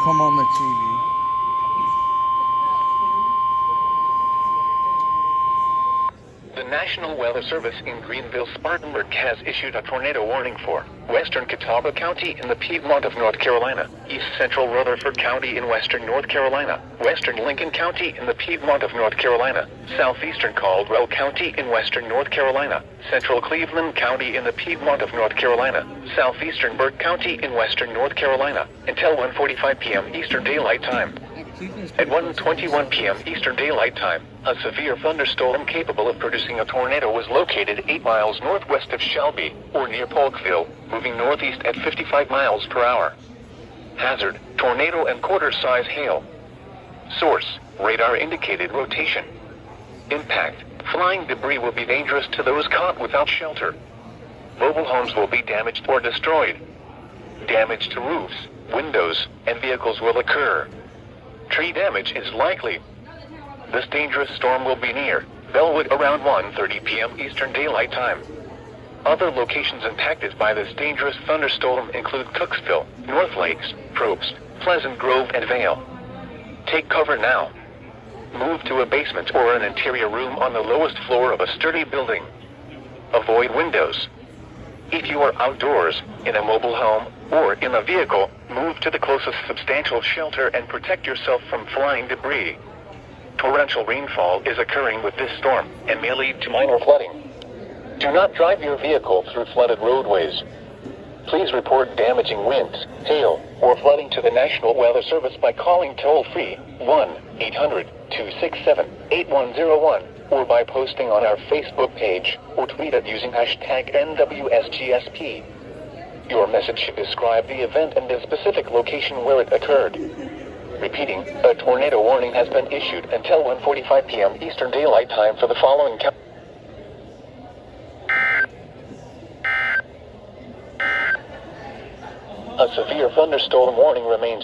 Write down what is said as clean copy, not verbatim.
come on the TV. The National Weather Service in Greenville-Spartanburg has issued a tornado warning for western Catawba County in the Piedmont of North Carolina, east central Rutherford County in western North Carolina, western Lincoln County in the Piedmont of North Carolina, southeastern Caldwell County in western North Carolina, central Cleveland County in the Piedmont of North Carolina, southeastern Burke County in western North Carolina, until 1:45 p.m. Eastern Daylight Time. At 1:21 p.m. Eastern Daylight Time, a severe thunderstorm capable of producing a tornado was located 8 miles northwest of Shelby, or near Polkville, moving northeast at 55 miles per hour. Hazard, tornado and quarter-size hail. Source, radar indicated rotation. Impact, flying debris will be dangerous to those caught without shelter. Mobile homes will be damaged or destroyed. Damage to roofs, windows, and vehicles will occur. Tree damage is likely. This dangerous storm will be near Bellwood around 1:30 p.m. Eastern Daylight Time. Other locations impacted by this dangerous thunderstorm include Cooksville, North Lakes, Probst, Pleasant Grove, and Vale. Take cover now. Move to a basement or an interior room on the lowest floor of a sturdy building. Avoid windows. If you are outdoors, in a mobile home, or in a vehicle, move to the closest substantial shelter and protect yourself from flying debris. Torrential rainfall is occurring with this storm and may lead to minor flooding. Do not drive your vehicle through flooded roadways. Please report damaging winds, hail, or flooding to the National Weather Service by calling toll-free 1-800-267-8101 or by posting on our Facebook page or tweet it using hashtag NWSGSP. Your message should describe the event and the specific location where it occurred. Repeating, a tornado warning has been issued until 1:45 p.m. Eastern Daylight Time for the following A severe thunderstorm warning remains.